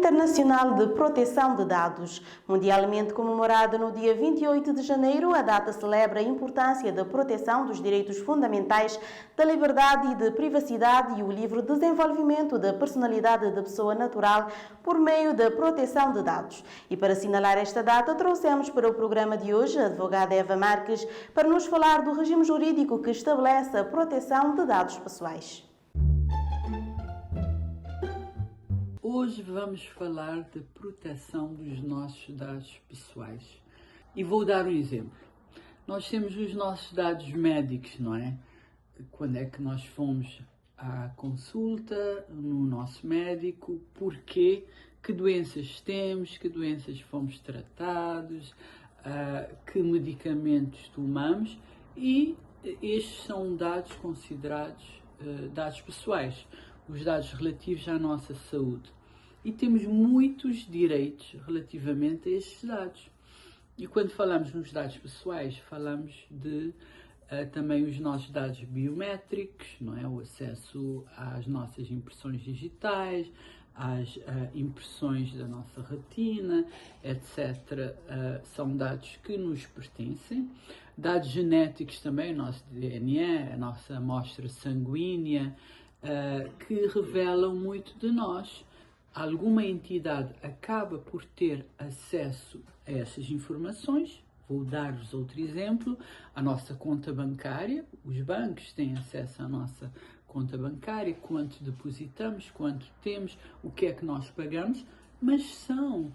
Internacional de Proteção de Dados. Mundialmente comemorada no dia 28 de janeiro, a data celebra a importância da proteção dos direitos fundamentais, da liberdade e de privacidade e o livre desenvolvimento da personalidade da pessoa natural por meio da proteção de dados. E para assinalar esta data, trouxemos para o programa de hoje a advogada Eva Marques para nos falar do regime jurídico que estabelece a proteção de dados pessoais. Hoje vamos falar de proteção dos nossos dados pessoais. E vou dar um exemplo. Nós temos os nossos dados médicos, não é? Quando é que nós fomos à consulta no nosso médico, porquê, que doenças temos, que doenças fomos tratados, que medicamentos tomamos, e estes são dados considerados dados pessoais, os dados relativos à nossa saúde. E temos muitos direitos relativamente a estes dados. E quando falamos nos dados pessoais, falamos de também os nossos dados biométricos, não é? O acesso às nossas impressões digitais, às impressões da nossa retina, etc. São dados que nos pertencem. Dados genéticos também, o nosso DNA, a nossa amostra sanguínea, que revelam muito de nós. Alguma entidade acaba por ter acesso a essas informações. Vou dar-vos outro exemplo, a nossa conta bancária. Os bancos têm acesso à nossa conta bancária, quanto depositamos, quanto temos, o que é que nós pagamos, mas são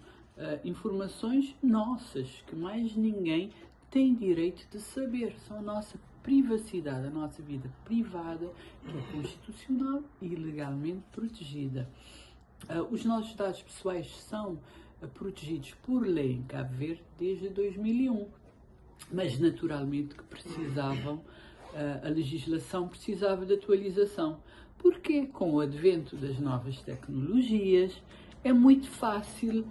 informações nossas, que mais ninguém tem direito de saber. São a nossa privacidade, a nossa vida privada, que é constitucional e legalmente protegida. Os nossos dados pessoais são protegidos por lei em Cabo Verde desde 2001, mas naturalmente que precisavam, a legislação precisava de atualização, porque com o advento das novas tecnologias é muito fácil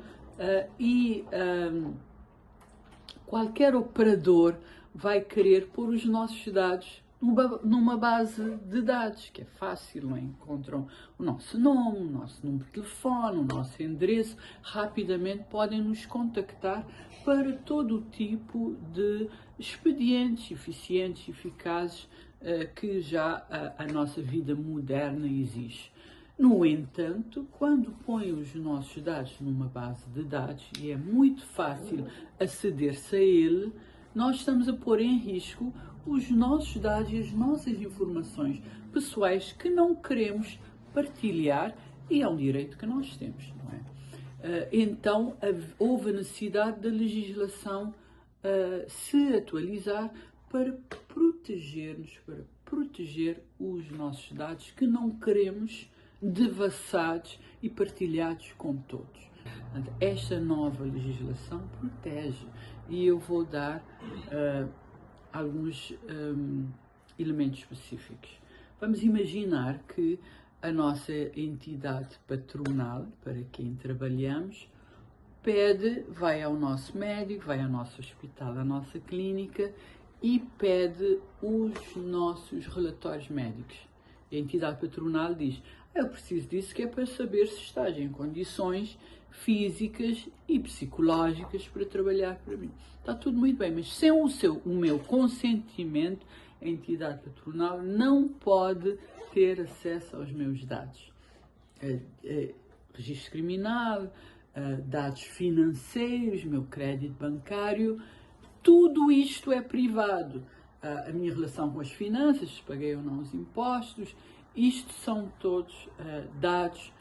qualquer operador vai querer pôr os nossos dados numa base de dados, que é fácil, não é? Encontram o nosso nome, o nosso número de telefone, o nosso endereço, rapidamente podem nos contactar para todo o tipo de expedientes eficientes e eficazes que já a nossa vida moderna exige. No entanto, quando põem os nossos dados numa base de dados e é muito fácil aceder-se a ele, nós estamos a pôr em risco os nossos dados e as nossas informações pessoais que não queremos partilhar, e é um direito que nós temos, não é? Então, houve a necessidade da legislação se atualizar para proteger-nos, para proteger os nossos dados que não queremos devassados e partilhados com todos. Esta nova legislação protege, e eu vou dar alguns elementos específicos. Vamos imaginar que a nossa entidade patronal, para quem trabalhamos, vai ao nosso médico, vai ao nosso hospital, à nossa clínica e pede os nossos relatórios médicos. A entidade patronal diz: eu preciso disso, que é para saber se estás em condições físicas e psicológicas para trabalhar para mim. Está tudo muito bem, mas sem o meu consentimento, a entidade patronal não pode ter acesso aos meus dados. Registro criminal, dados financeiros, meu crédito bancário, tudo isto é privado. A minha relação com as finanças, se paguei ou não os impostos, isto são todos dados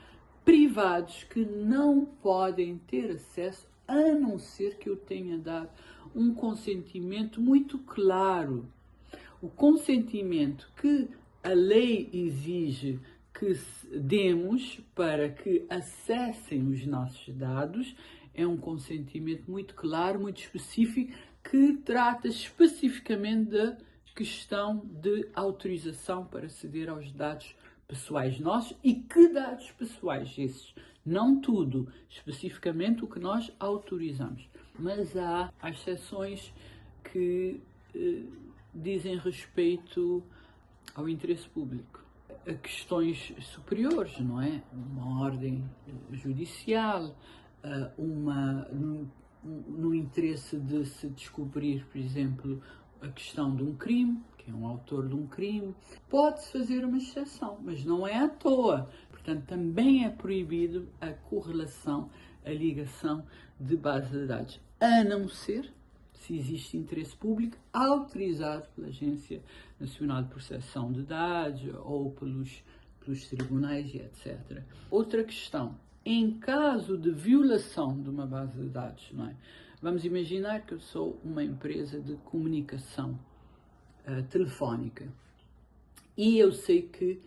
privados que não podem ter acesso, a não ser que eu tenha dado um consentimento muito claro. O consentimento que a lei exige que demos para que acessem os nossos dados é um consentimento muito claro, muito específico, que trata especificamente da questão de autorização para aceder aos dados pessoais nossos. E que dados pessoais esses? Não tudo, especificamente o que nós autorizamos. Mas há exceções que dizem respeito ao interesse público. a questões superiores, não é? Uma ordem judicial, no interesse de se descobrir, por exemplo, a questão de um crime, que é um autor de um crime, pode-se fazer uma exceção, mas não é à toa. Portanto, também é proibido a correlação, a ligação de bases de dados, a não ser se existe interesse público autorizado pela Agência Nacional de Proteção de Dados ou pelos tribunais e etc. Outra questão, em caso de violação de uma base de dados, não é? Vamos imaginar que eu sou uma empresa de comunicação telefónica e eu sei que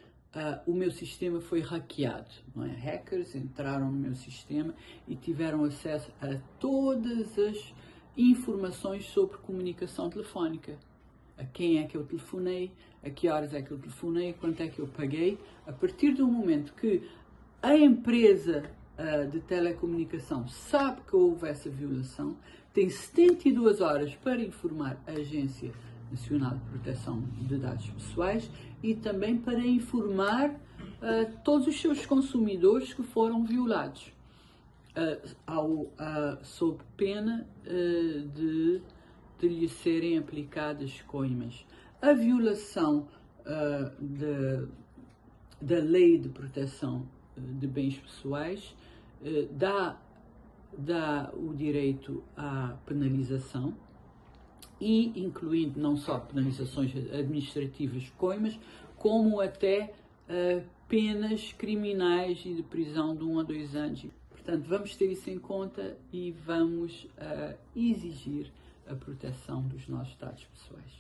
o meu sistema foi hackeado, não é? Hackers entraram no meu sistema e tiveram acesso a todas as informações sobre comunicação telefónica. A quem é que eu telefonei, a que horas é que eu telefonei, quanto é que eu paguei. A partir do momento que a empresa de telecomunicação sabe que houve essa violação, tem 72 horas para informar a Agência Nacional de Proteção de Dados Pessoais e também para informar todos os seus consumidores que foram violados, sob pena de lhe serem aplicadas coimas. A violação da Lei de Proteção de Bens Pessoais dá o direito à penalização, e incluindo não só penalizações administrativas, coimas, como até penas criminais e de prisão de 1 a 2 anos. Portanto, vamos ter isso em conta e vamos exigir a proteção dos nossos dados pessoais.